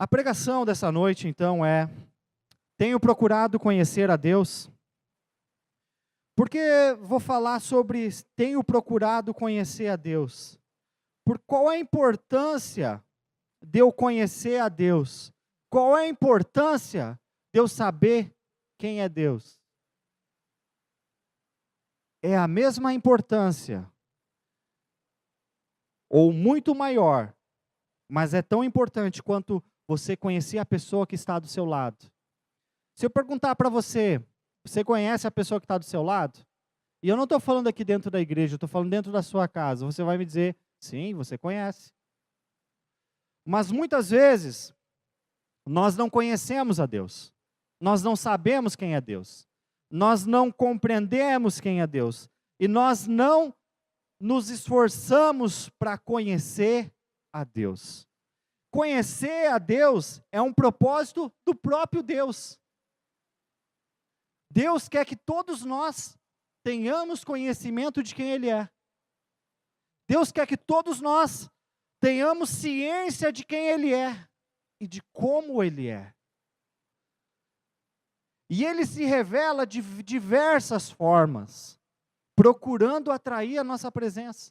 A pregação dessa noite, então, tenho procurado conhecer a Deus. Por que vou falar sobre tenho procurado conhecer a Deus? Por qual é a importância de eu conhecer a Deus? Qual é a importância de eu saber quem é Deus? É a mesma importância, ou muito maior, mas é tão importante quanto você conhecer a pessoa que está do seu lado. Se eu perguntar para você, você conhece a pessoa que está do seu lado? E eu não estou falando aqui dentro da igreja, eu estou falando dentro da sua casa. Você vai me dizer, sim, você conhece. Mas muitas vezes, nós não conhecemos a Deus. Nós não sabemos quem é Deus. Nós não compreendemos quem é Deus. E nós não nos esforçamos para conhecer a Deus. Conhecer a Deus é um propósito do próprio Deus. Deus quer que todos nós tenhamos conhecimento de quem Ele é. Deus quer que todos nós tenhamos ciência de quem Ele é e de como Ele é. E Ele se revela de diversas formas, procurando atrair a nossa presença,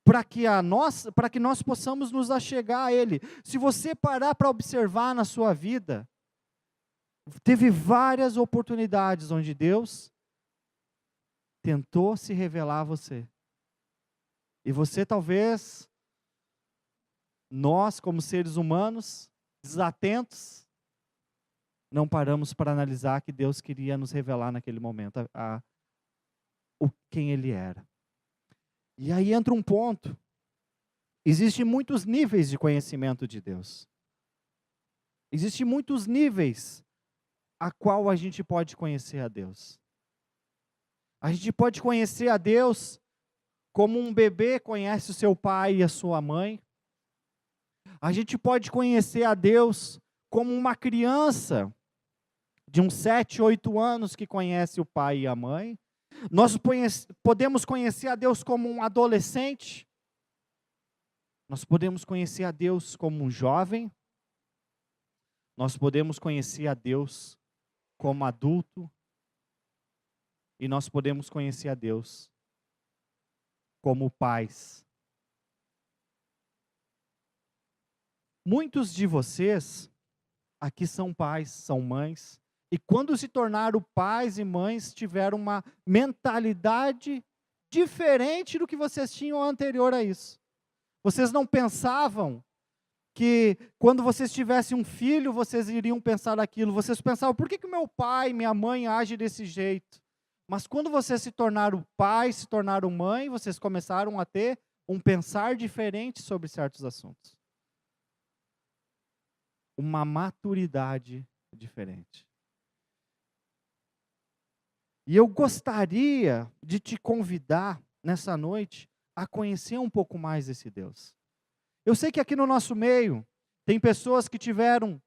para que nós possamos nos achegar a Ele. Se você parar para observar na sua vida, teve várias oportunidades onde Deus tentou se revelar a você. E você talvez, nós como seres humanos, desatentos, não paramos para analisar que Deus queria nos revelar naquele momento quem Ele era. E aí entra um ponto. Existem muitos níveis de conhecimento de Deus. Existem muitos níveis a qual a gente pode conhecer a Deus. A gente pode conhecer a Deus como um bebê conhece o seu pai e a sua mãe. A gente pode conhecer a Deus como uma criança de uns 7, 8 anos que conhece o pai e a mãe. Nós podemos conhecer a Deus como um adolescente. Nós podemos conhecer a Deus como um jovem. Nós podemos conhecer a Deus como adulto. E nós podemos conhecer a Deus como pais. Muitos de vocês aqui são pais, são mães, e quando se tornaram pais e mães, tiveram uma mentalidade diferente do que vocês tinham anterior a isso. Vocês não pensavam que quando vocês tivessem um filho, vocês iriam pensar aquilo. Vocês pensavam, por que meu pai, minha mãe age desse jeito? Mas quando vocês se tornaram pai, se tornaram mãe, vocês começaram a ter um pensar diferente sobre certos assuntos. Uma maturidade diferente. E eu gostaria de te convidar nessa noite a conhecer um pouco mais esse Deus. Eu sei que aqui no nosso meio tem pessoas que tiveram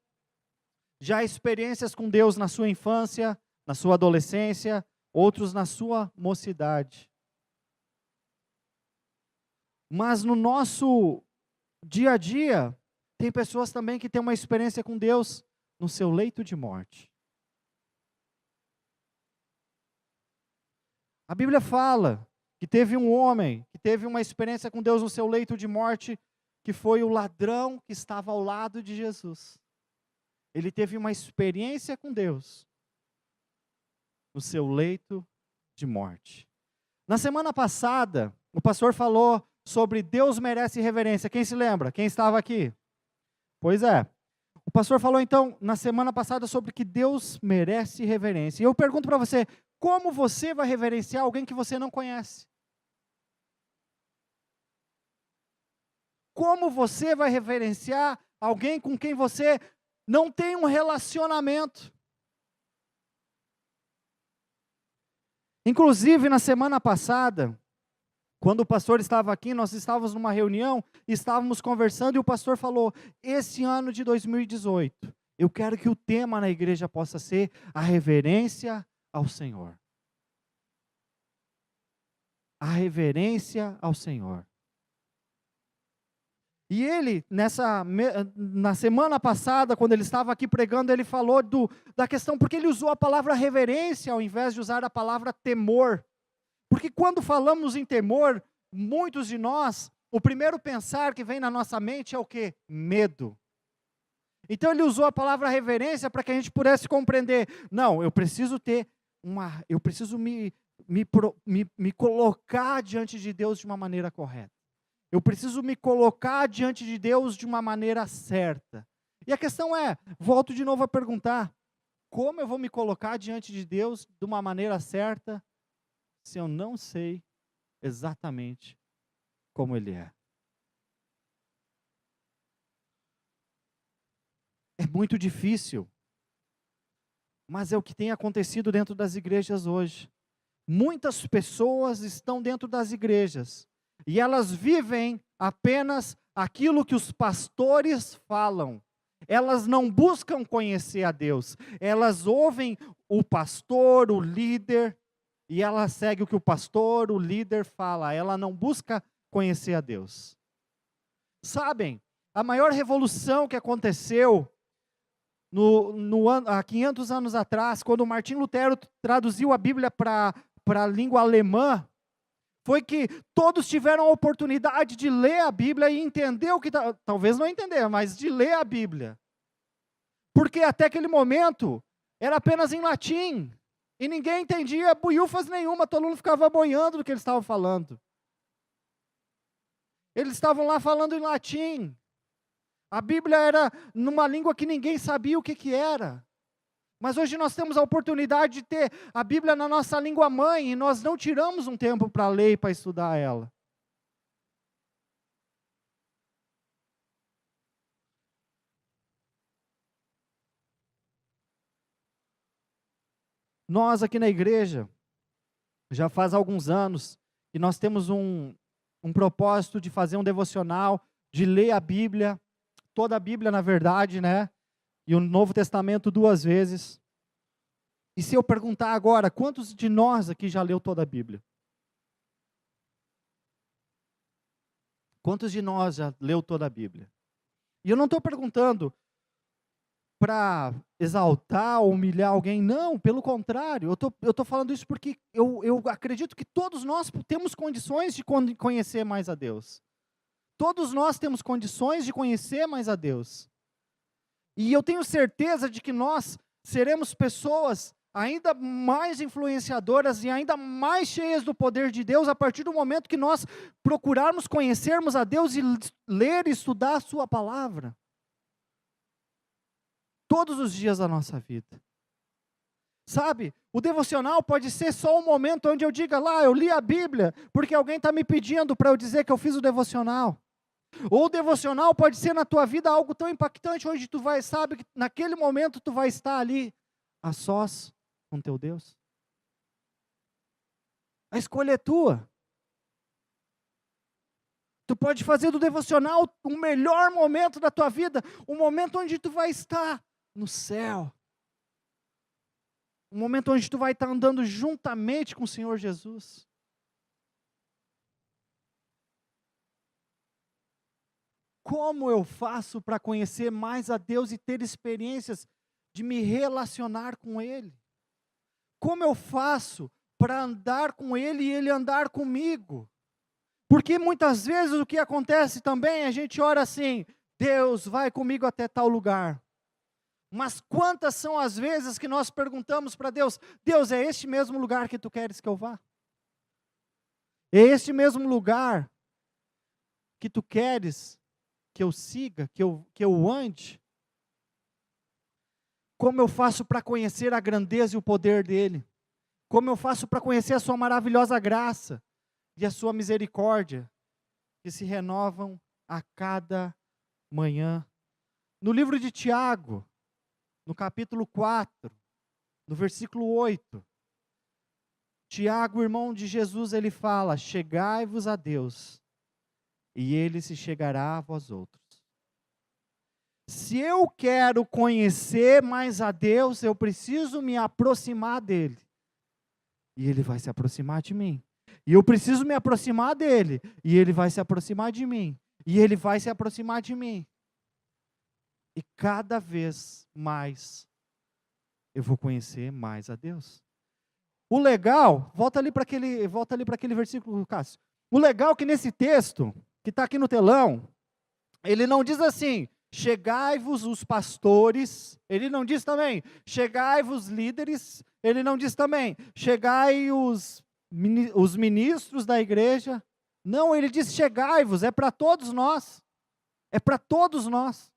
já experiências com Deus na sua infância, na sua adolescência, outros na sua mocidade. Mas no nosso dia a dia, tem pessoas também que têm uma experiência com Deus no seu leito de morte. A Bíblia fala que teve um homem que teve uma experiência com Deus no seu leito de morte, que foi o ladrão que estava ao lado de Jesus. Ele teve uma experiência com Deus no seu leito de morte. Na semana passada, o pastor falou sobre Deus merece reverência. Quem se lembra? Quem estava aqui? Pois é. O pastor falou então, na semana passada, sobre que Deus merece reverência. E eu pergunto para você, como você vai reverenciar alguém que você não conhece? Como você vai reverenciar alguém com quem você não tem um relacionamento? Inclusive, na semana passada, quando o pastor estava aqui, nós estávamos numa reunião, estávamos conversando e o pastor falou, esse ano de 2018, eu quero que o tema na igreja possa ser a reverência ao Senhor. A reverência ao Senhor. E ele, na semana passada, quando ele estava aqui pregando, ele falou da questão, porque ele usou a palavra reverência ao invés de usar a palavra temor. Porque quando falamos em temor, muitos de nós, o primeiro pensar que vem na nossa mente é o quê? Medo. Então ele usou a palavra reverência para que a gente pudesse compreender. Não, eu preciso me colocar diante de Deus de uma maneira correta. Eu preciso me colocar diante de Deus de uma maneira certa. E a questão é, volto de novo a perguntar, como eu vou me colocar diante de Deus de uma maneira certa, se eu não sei exatamente como Ele é? É muito difícil, mas é o que tem acontecido dentro das igrejas hoje. Muitas pessoas estão dentro das igrejas, e elas vivem apenas aquilo que os pastores falam. Elas não buscam conhecer a Deus. Elas ouvem o pastor, o líder, e ela segue o que o pastor, o líder fala. Ela não busca conhecer a Deus. Sabem, a maior revolução que aconteceu há 500 anos atrás, quando Martim Lutero traduziu a Bíblia para a língua alemã, foi que todos tiveram a oportunidade de ler a Bíblia e entender o que, talvez não entender, mas de ler a Bíblia. Porque até aquele momento, era apenas em latim, e ninguém entendia buiufas nenhuma, todo mundo ficava boiando do que eles estavam falando. Eles estavam lá falando em latim. A Bíblia era numa língua que ninguém sabia o que era. Mas hoje nós temos a oportunidade de ter a Bíblia na nossa língua mãe, e nós não tiramos um tempo para ler e para estudar ela. Nós aqui na igreja, já faz alguns anos, que nós temos um propósito de fazer um devocional, de ler a Bíblia, toda a Bíblia na verdade, né? E o Novo Testamento 2 vezes. E se eu perguntar agora, quantos de nós aqui já leu toda a Bíblia? Quantos de nós já leu toda a Bíblia? E eu não estou perguntando para exaltar ou humilhar alguém, não, pelo contrário, eu estou falando isso porque eu acredito que todos nós temos condições de conhecer mais a Deus. Todos nós temos condições de conhecer mais a Deus. E eu tenho certeza de que nós seremos pessoas ainda mais influenciadoras e ainda mais cheias do poder de Deus a partir do momento que nós procurarmos conhecermos a Deus e ler e estudar a sua palavra. Todos os dias da nossa vida. Sabe, o devocional pode ser só um momento onde eu diga lá, eu li a Bíblia, porque alguém está me pedindo para eu dizer que eu fiz o devocional. Ou o devocional pode ser na tua vida algo tão impactante, onde tu sabe que naquele momento tu vai estar ali, a sós com teu Deus. A escolha é tua. Tu pode fazer do devocional o melhor momento da tua vida, o momento onde tu vai estar no céu. O momento onde tu vai estar andando juntamente com o Senhor Jesus. Como eu faço para conhecer mais a Deus e ter experiências de me relacionar com Ele? Como eu faço para andar com Ele e Ele andar comigo? Porque muitas vezes o que acontece também, a gente ora assim, Deus vai comigo até tal lugar. Mas quantas são as vezes que nós perguntamos para Deus, Deus, é este mesmo lugar que Tu queres que eu vá? É este mesmo lugar que Tu queres que eu siga, que eu ande? Como eu faço para conhecer a grandeza e o poder dEle? Como eu faço para conhecer a sua maravilhosa graça e a sua misericórdia, que se renovam a cada manhã? No livro de Tiago, no capítulo 4, no versículo 8, Tiago, irmão de Jesus, ele fala, chegai-vos a Deus, e Ele se chegará a vós outros. Se eu quero conhecer mais a Deus, eu preciso me aproximar dEle. E Ele vai se aproximar de mim. E eu preciso me aproximar dEle. E Ele vai se aproximar de mim. E Ele vai se aproximar de mim. E cada vez mais eu vou conhecer mais a Deus. O legal, volta ali para aquele versículo, Cássio. O legal é que nesse texto, que está aqui no telão, ele não diz assim, chegai-vos os pastores, ele não diz também, chegai-vos líderes, ele não diz também, chegai os ministros da igreja. Não, ele diz chegai-vos, é para todos nós. É para todos nós.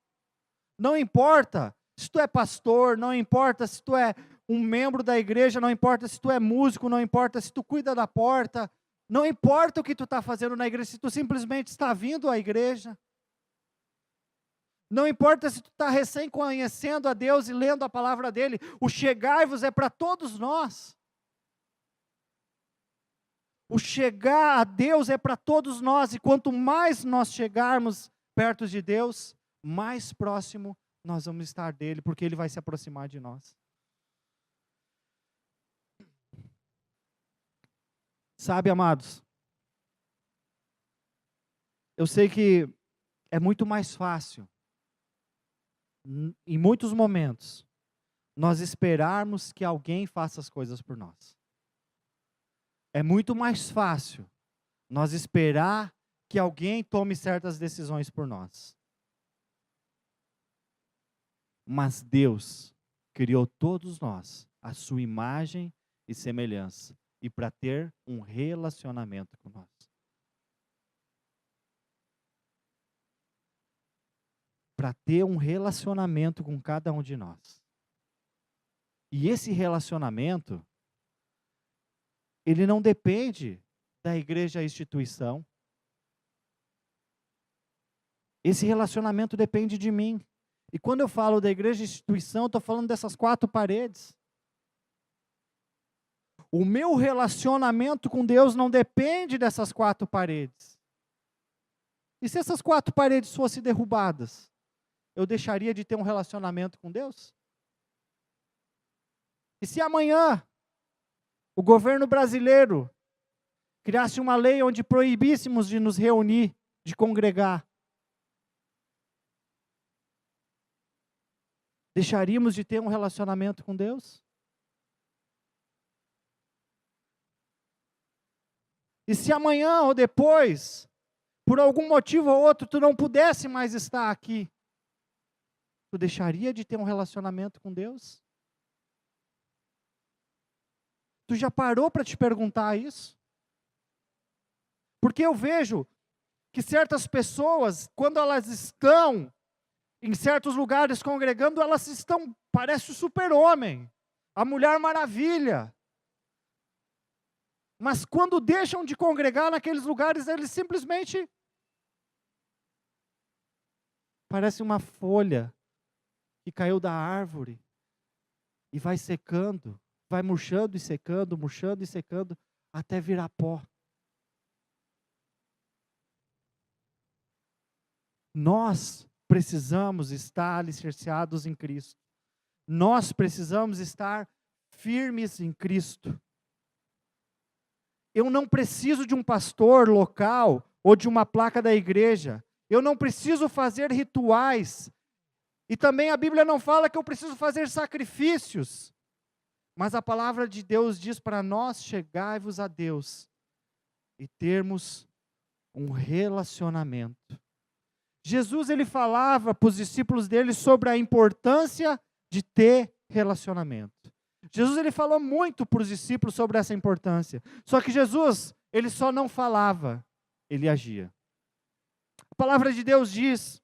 Não importa se tu é pastor, não importa se tu é um membro da igreja, não importa se tu é músico, não importa se tu cuida da porta, não importa o que tu está fazendo na igreja, se tu simplesmente está vindo à igreja. Não importa se tu está recém conhecendo a Deus e lendo a palavra dele, o chegai-vos é para todos nós. O chegar a Deus é para todos nós, e quanto mais nós chegarmos perto de Deus, mais próximo nós vamos estar dele, porque ele vai se aproximar de nós. Sabe, amados, eu sei que é muito mais fácil, em muitos momentos, nós esperarmos que alguém faça as coisas por nós. É muito mais fácil nós esperar que alguém tome certas decisões por nós. Mas Deus criou todos nós, à sua imagem e semelhança, e para ter um relacionamento com nós. Para ter um relacionamento com cada um de nós. E esse relacionamento, ele não depende da igreja instituição. Esse relacionamento depende de mim. E quando eu falo da igreja instituição, eu estou falando dessas 4 paredes. O meu relacionamento com Deus não depende dessas 4 paredes. E se essas 4 paredes fossem derrubadas, eu deixaria de ter um relacionamento com Deus? E se amanhã o governo brasileiro criasse uma lei onde proibíssemos de nos reunir, de congregar, deixaríamos de ter um relacionamento com Deus? E se amanhã ou depois, por algum motivo ou outro, tu não pudesse mais estar aqui, tu deixaria de ter um relacionamento com Deus? Tu já parou para te perguntar isso? Porque eu vejo que certas pessoas, quando elas estão em certos lugares congregando, elas estão, parece o super-homem, a Mulher Maravilha. Mas quando deixam de congregar naqueles lugares, eles simplesmente parece uma folha que caiu da árvore e vai secando, vai murchando e secando, até virar pó. Nós precisamos estar alicerçados em Cristo. Nós precisamos estar firmes em Cristo. Eu não preciso de um pastor local ou de uma placa da igreja. Eu não preciso fazer rituais. E também a Bíblia não fala que eu preciso fazer sacrifícios. Mas a palavra de Deus diz para nós: chegai-vos a Deus e termos um relacionamento. Jesus, ele falava para os discípulos dele sobre a importância de ter relacionamento. Jesus, ele falou muito para os discípulos sobre essa importância. Só que Jesus, ele só não falava, ele agia. A palavra de Deus diz,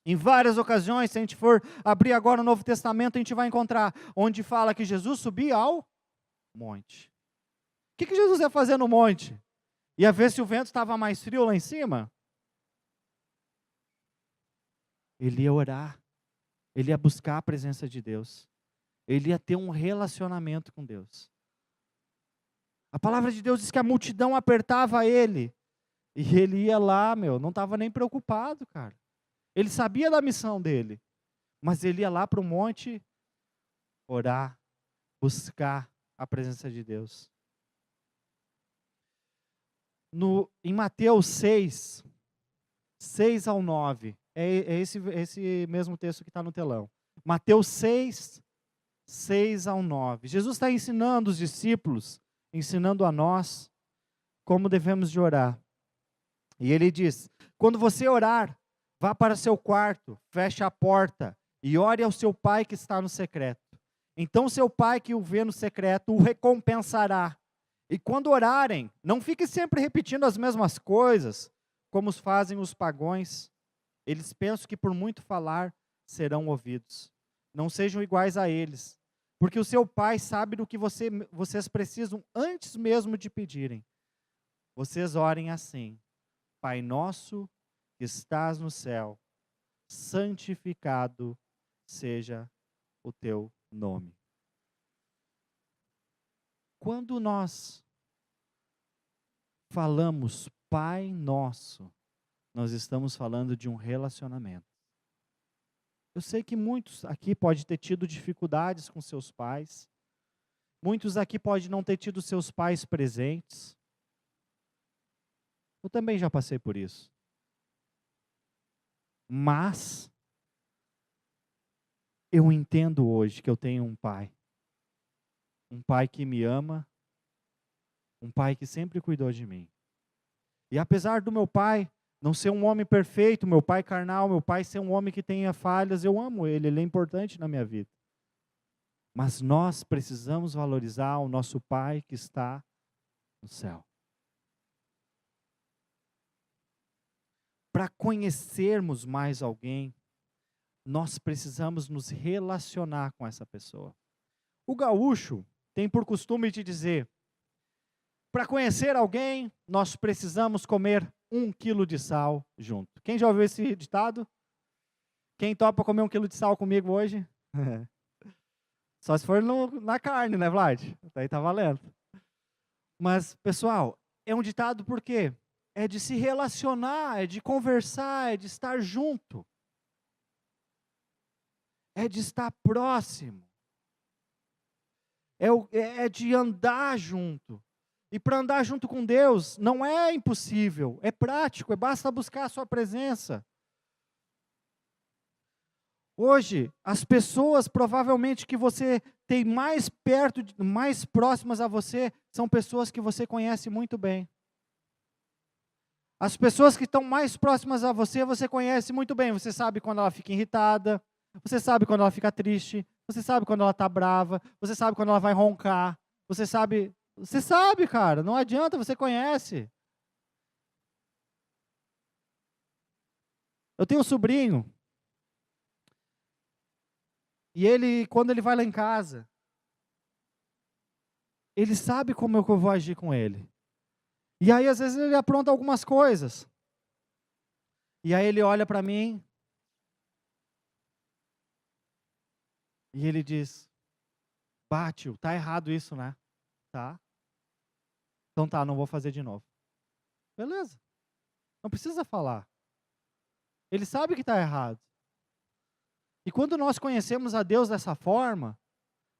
em várias ocasiões, se a gente for abrir agora o Novo Testamento, a gente vai encontrar onde fala que Jesus subia ao monte. O que Jesus ia fazer no monte? Ia ver se o vento estava mais frio lá em cima? Ele ia orar, ele ia buscar a presença de Deus, ele ia ter um relacionamento com Deus. A palavra de Deus diz que a multidão apertava ele, e ele ia lá, não estava nem preocupado, cara. Ele sabia da missão dele, mas ele ia lá para o monte orar, buscar a presença de Deus. Em Mateus 6, 6 ao 9. É esse mesmo texto que está no telão. Mateus 6, 6 ao 9. Jesus está ensinando os discípulos, ensinando a nós, como devemos de orar. E ele diz: quando você orar, vá para seu quarto, feche a porta e ore ao seu pai que está no secreto. Então seu pai que o vê no secreto o recompensará. E quando orarem, não fique sempre repetindo as mesmas coisas, como fazem os pagãos. Eles pensam que por muito falar serão ouvidos. Não sejam iguais a eles, porque o seu pai sabe do que vocês precisam antes mesmo de pedirem. Vocês orem assim: Pai nosso que estás no céu, santificado seja o teu nome. Quando nós falamos Pai nosso, nós estamos falando de um relacionamento. Eu sei que muitos aqui podem ter tido dificuldades com seus pais. Muitos aqui podem não ter tido seus pais presentes. Eu também já passei por isso. Mas eu entendo hoje que eu tenho um pai. Um pai que me ama. Um pai que sempre cuidou de mim. E apesar do meu pai não ser um homem perfeito, meu pai carnal, meu pai ser um homem que tenha falhas, eu amo ele é importante na minha vida. Mas nós precisamos valorizar o nosso pai que está no céu. Para conhecermos mais alguém, nós precisamos nos relacionar com essa pessoa. O gaúcho tem por costume de dizer: para conhecer alguém, nós precisamos comer 1 quilo de sal junto. Quem já ouviu esse ditado? Quem topa comer 1 quilo de sal comigo hoje? Só se for na carne, né, Vlad? Daí tá valendo. Mas, pessoal, é um ditado por quê? É de se relacionar, é de conversar, é de estar junto. É de estar próximo. É de andar junto. E para andar junto com Deus não é impossível, é prático, basta buscar a sua presença. Hoje, as pessoas provavelmente que você tem mais perto, mais próximas a você, são pessoas que você conhece muito bem. As pessoas que estão mais próximas a você, você conhece muito bem. Você sabe quando ela fica irritada, você sabe quando ela fica triste, você sabe quando ela está brava, você sabe quando ela vai roncar, você sabe, cara, não adianta, você conhece. Eu tenho um sobrinho, e ele, quando ele vai lá em casa, ele sabe como eu vou agir com ele. E aí, às vezes, ele apronta algumas coisas. E aí ele olha para mim, e ele diz: Tio, tá errado isso, né? Tá? Então tá, não vou fazer de novo. Beleza. Não precisa falar. Ele sabe que está errado. E quando nós conhecemos a Deus dessa forma,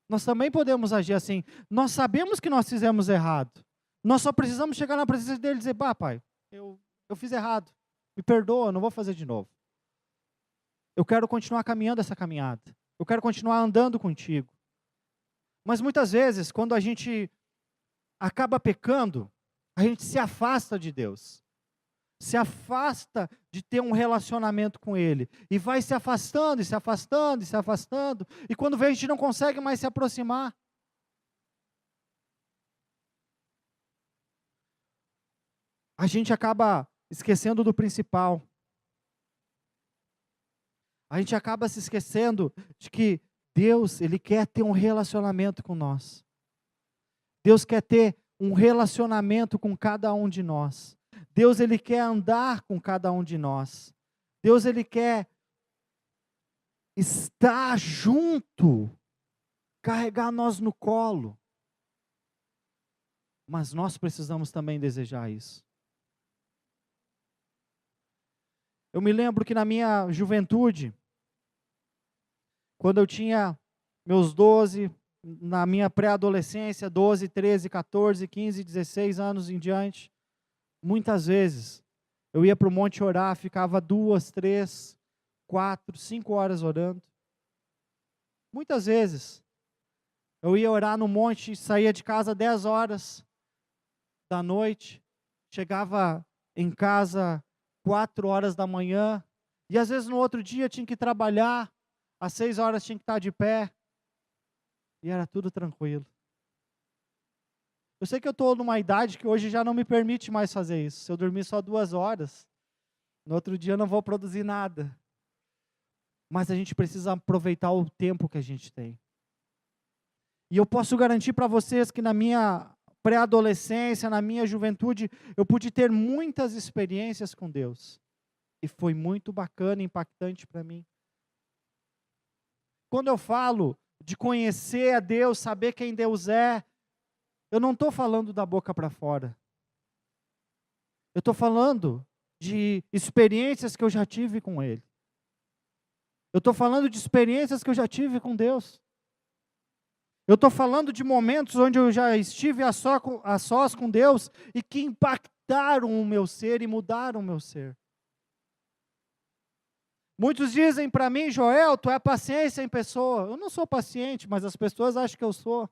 nós também podemos agir assim. Nós sabemos que nós fizemos errado. Nós só precisamos chegar na presença dele e dizer: Pai, eu fiz errado. Me perdoa, não vou fazer de novo. Eu quero continuar caminhando essa caminhada. Eu quero continuar andando contigo. Mas muitas vezes, quando a gente acaba pecando, a gente se afasta de Deus. Se afasta de ter um relacionamento com Ele. E vai se afastando, e se afastando, e se afastando. E quando vê, a gente não consegue mais se aproximar. A gente acaba esquecendo do principal. A gente acaba se esquecendo de que Deus, Ele quer ter um relacionamento com nós. Deus quer ter um relacionamento com cada um de nós. Deus, Ele quer andar com cada um de nós. Deus, Ele quer estar junto, carregar nós no colo. Mas nós precisamos também desejar isso. Eu me lembro que na minha juventude, quando eu tinha meus 12, na minha pré-adolescência, 12, 13, 14, 15, 16 anos em diante, muitas vezes Eu ia para o monte orar, ficava 2, 3, 4, 5 horas orando. Muitas vezes, eu ia orar no monte, saía de casa 10 horas da noite, chegava em casa 4 horas da manhã, e às vezes no outro dia tinha que trabalhar, às 6 horas tinha que estar de pé, e era tudo tranquilo. Eu sei que eu estou numa idade que hoje já não me permite mais fazer isso. Se eu dormir só 2 horas, no outro dia eu não vou produzir nada. Mas a gente precisa aproveitar o tempo que a gente tem. E eu posso garantir para vocês que na minha pré-adolescência, na minha juventude, eu pude ter muitas experiências com Deus. E foi muito bacana, impactante para mim. Quando eu falo de conhecer a Deus, saber quem Deus é, eu não estou falando da boca para fora. Eu estou falando de experiências que eu já tive com Ele. Eu estou falando de experiências que eu já tive com Deus. Eu estou falando de momentos onde eu já estive a sós com Deus e que impactaram o meu ser e mudaram o meu ser. Muitos dizem para mim: Joel, tu é paciência em pessoa. Eu não sou paciente, mas as pessoas acham que eu sou.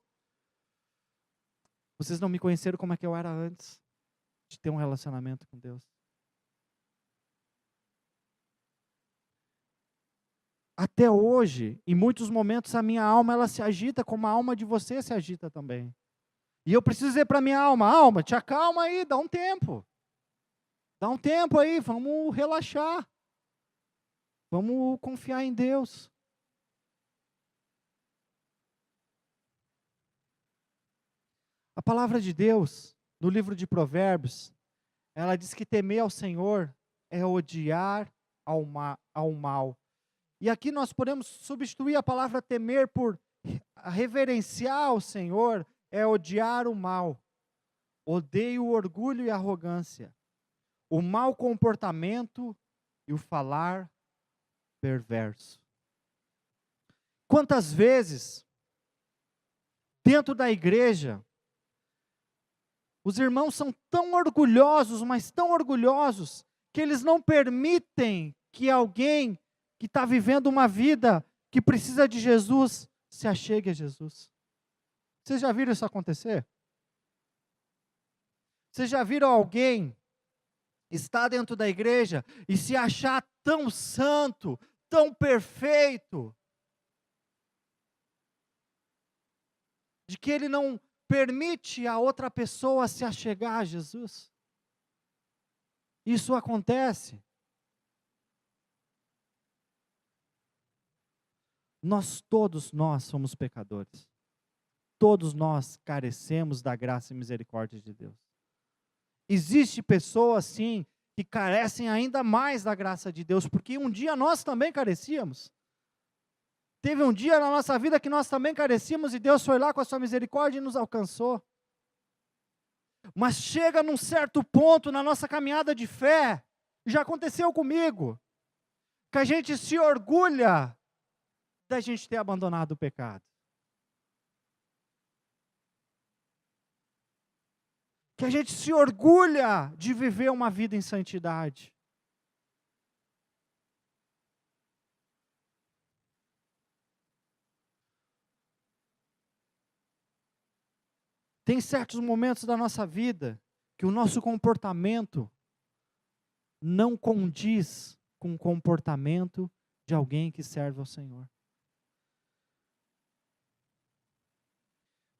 Vocês não me conheceram como é que eu era antes de ter um relacionamento com Deus. Até hoje, em muitos momentos, a minha alma ela se agita como a alma de você se agita também. E eu preciso dizer para a minha alma: alma, te acalma aí, dá um tempo. Dá um tempo aí, vamos relaxar. Vamos confiar em Deus. A palavra de Deus, no livro de Provérbios, ela diz que temer ao Senhor é odiar ao mal. E aqui nós podemos substituir a palavra temer por reverenciar ao Senhor, é odiar o mal. Odeio o orgulho e a arrogância, o mau comportamento e o falar perverso. Quantas vezes, dentro da igreja, os irmãos são tão orgulhosos, mas tão orgulhosos, que eles não permitem que alguém que está vivendo uma vida que precisa de Jesus se achegue a Jesus. Vocês já viram isso acontecer? Vocês já viram alguém estar dentro da igreja e se achar tão santo, tão perfeito, de que ele não permite a outra pessoa se achegar a Jesus? Isso acontece. Todos nós somos pecadores. Todos nós carecemos da graça e misericórdia de Deus. Existe pessoas, sim, que carecem ainda mais da graça de Deus, porque um dia nós também carecíamos. Teve um dia na nossa vida que nós também carecíamos e Deus foi lá com a sua misericórdia e nos alcançou. Mas chega num certo ponto na nossa caminhada de fé, já aconteceu comigo, que a gente se orgulha da gente ter abandonado o pecado. Que a gente se orgulha de viver uma vida em santidade. Tem certos momentos da nossa vida que o nosso comportamento não condiz com o comportamento de alguém que serve ao Senhor.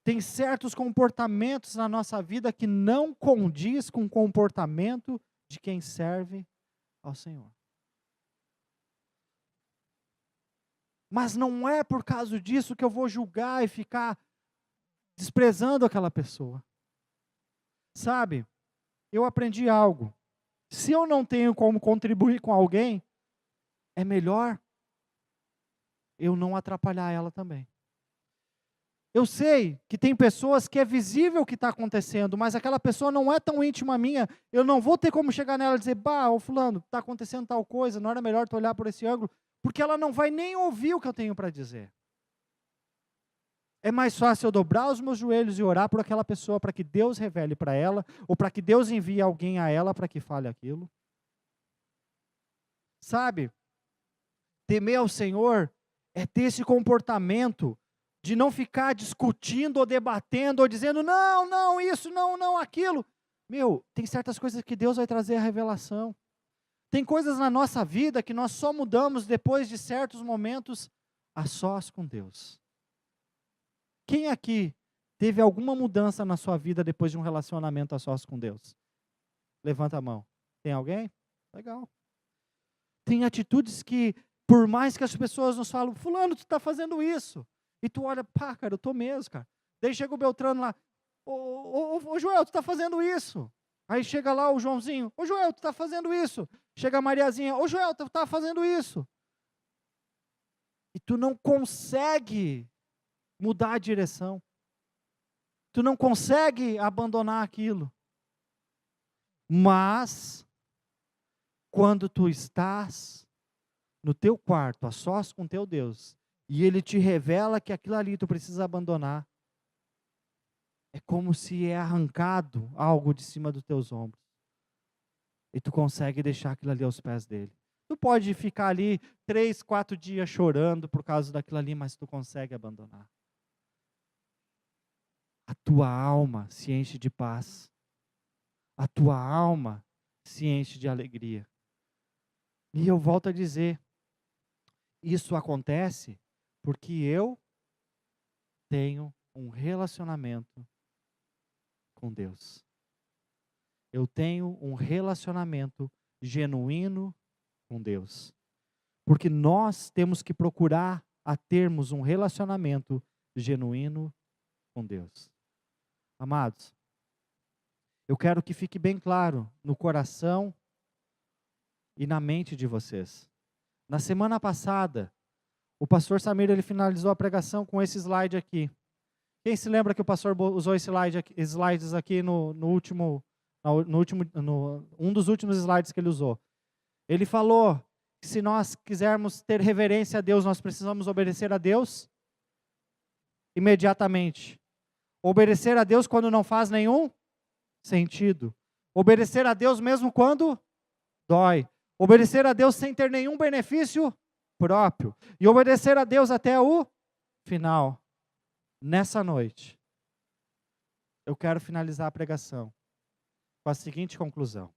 Tem certos comportamentos na nossa vida que não condiz com o comportamento de quem serve ao Senhor. Mas não é por causa disso que eu vou julgar e ficar desprezando aquela pessoa. Sabe, eu aprendi algo. Se eu não tenho como contribuir com alguém, é melhor eu não atrapalhar ela também. Eu sei que tem pessoas que é visível o que está acontecendo, mas aquela pessoa não é tão íntima minha, eu não vou ter como chegar nela e dizer: ô fulano, está acontecendo tal coisa, não era melhor tu olhar por esse ângulo, porque ela não vai nem ouvir o que eu tenho para dizer. É mais fácil eu dobrar os meus joelhos e orar por aquela pessoa para que Deus revele para ela, ou para que Deus envie alguém a ela para que fale aquilo. Sabe? Temer ao Senhor é ter esse comportamento de não ficar discutindo ou debatendo ou dizendo, não, não, isso, não, não, aquilo. Meu, tem certas coisas que Deus vai trazer a revelação. Tem coisas na nossa vida que nós só mudamos depois de certos momentos a sós com Deus. Quem aqui teve alguma mudança na sua vida depois de um relacionamento a sós com Deus? Levanta a mão. Tem alguém? Legal. Tem atitudes que, por mais que as pessoas nos falam, fulano, tu está fazendo isso. E tu olha, pá, cara, eu estou mesmo, cara. Daí chega o Beltrano lá, ô Joel, tu está fazendo isso. Aí chega lá o Joãozinho, ô Joel, tu está fazendo isso. Chega a Mariazinha, ô Joel, tu está fazendo isso. E tu não consegue mudar a direção. Tu não consegue abandonar aquilo. Mas, quando tu estás no teu quarto, a sós com teu Deus, e Ele te revela que aquilo ali tu precisa abandonar, é como se é arrancado algo de cima dos teus ombros. E tu consegue deixar aquilo ali aos pés dele. Tu pode ficar ali 3, 4 dias chorando por causa daquilo ali, mas tu consegue abandonar. A tua alma se enche de paz. A tua alma se enche de alegria. E eu volto a dizer, isso acontece porque eu tenho um relacionamento com Deus. Eu tenho um relacionamento genuíno com Deus. Porque nós temos que procurar a termos um relacionamento genuíno com Deus. Amados, eu quero que fique bem claro no coração e na mente de vocês. Na semana passada, o pastor Samir ele finalizou a pregação com esse slide aqui. Quem se lembra que o pastor usou esse slides aqui no último, um dos últimos slides que ele usou? Ele falou que se nós quisermos ter reverência a Deus, nós precisamos obedecer a Deus imediatamente. Obedecer a Deus quando não faz nenhum sentido. Obedecer a Deus mesmo quando dói. Obedecer a Deus sem ter nenhum benefício próprio. E obedecer a Deus até o final. Nessa noite, eu quero finalizar a pregação com a seguinte conclusão.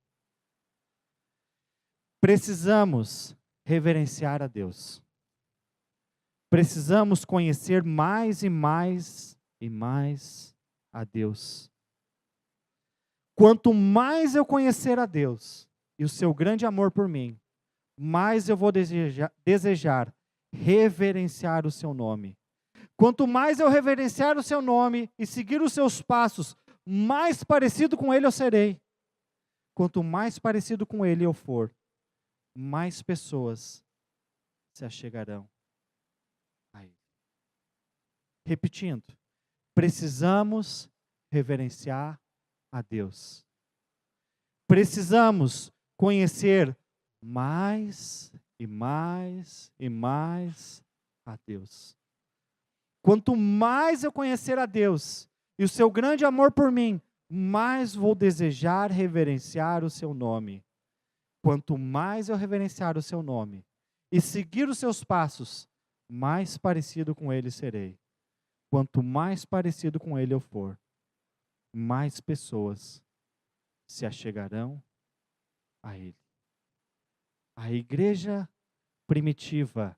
Precisamos reverenciar a Deus. Precisamos conhecer mais e mais e mais a Deus. Quanto mais eu conhecer a Deus e o seu grande amor por mim, mais eu vou desejar reverenciar o seu nome. Quanto mais eu reverenciar o seu nome e seguir os seus passos, mais parecido com ele eu serei. Quanto mais parecido com ele eu for, mais pessoas se achegarão a ele. Repetindo, precisamos reverenciar a Deus. Precisamos conhecer mais e mais e mais a Deus. Quanto mais eu conhecer a Deus e o seu grande amor por mim, mais vou desejar reverenciar o seu nome. Quanto mais eu reverenciar o seu nome e seguir os seus passos, mais parecido com ele serei. Quanto mais parecido com ele eu for, mais pessoas se achegarão a ele. A igreja primitiva,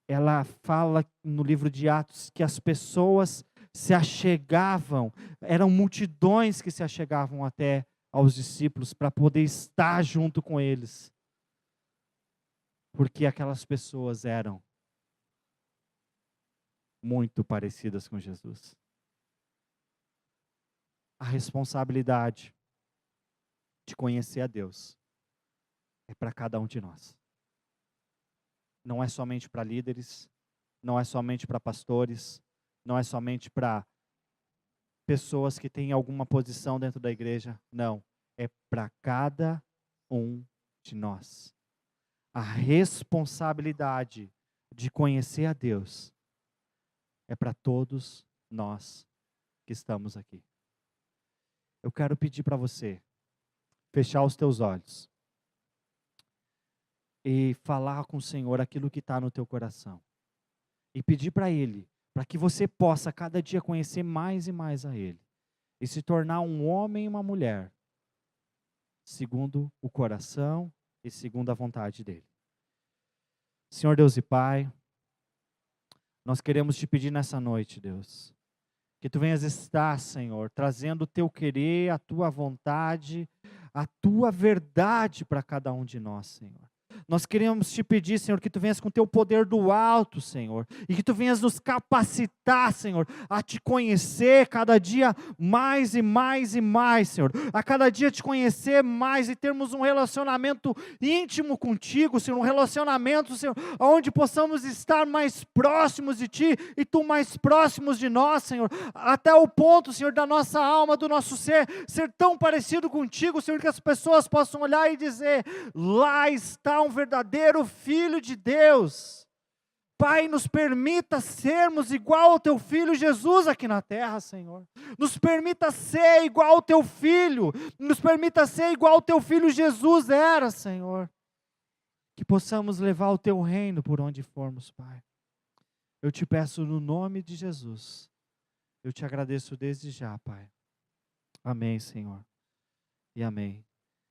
ela fala no livro de Atos que as pessoas se achegavam, eram multidões que se achegavam até aos discípulos para poder estar junto com eles. Porque aquelas pessoas eram muito parecidas com Jesus. A responsabilidade de conhecer a Deus é para cada um de nós. Não é somente para líderes, não é somente para pastores, não é somente para pessoas que têm alguma posição dentro da igreja. Não, é para cada um de nós. A responsabilidade de conhecer a Deus é para todos nós que estamos aqui. Eu quero pedir para você fechar os teus olhos. e falar com o Senhor aquilo que está no teu coração. E pedir para Ele, para que você possa cada dia conhecer mais e mais a Ele. E se tornar um homem e uma mulher, segundo o coração e segundo a vontade dEle. Senhor Deus e Pai, nós queremos te pedir nessa noite, Deus, que Tu venhas estar, Senhor, trazendo o Teu querer, a Tua vontade, a Tua verdade para cada um de nós, Senhor. Nós queremos te pedir, Senhor, que Tu venhas com Teu poder do alto, Senhor, e que Tu venhas nos capacitar, Senhor, a Te conhecer cada dia mais e mais e mais, Senhor, a cada dia Te conhecer mais e termos um relacionamento íntimo contigo, Senhor, um relacionamento, Senhor, onde possamos estar mais próximos de Ti e Tu mais próximos de nós, Senhor, até o ponto, Senhor, da nossa alma, do nosso ser tão parecido contigo, Senhor, que as pessoas possam olhar e dizer: lá está um verdadeiro Filho de Deus. Pai, nos permita sermos igual ao Teu Filho Jesus aqui na terra, Senhor. Nos permita ser igual ao Teu Filho. Nos permita ser igual ao Teu Filho Jesus era, Senhor. Que possamos levar o Teu reino por onde formos, Pai. Eu te peço no nome de Jesus. Eu te agradeço desde já, Pai. Amém, Senhor. E amém.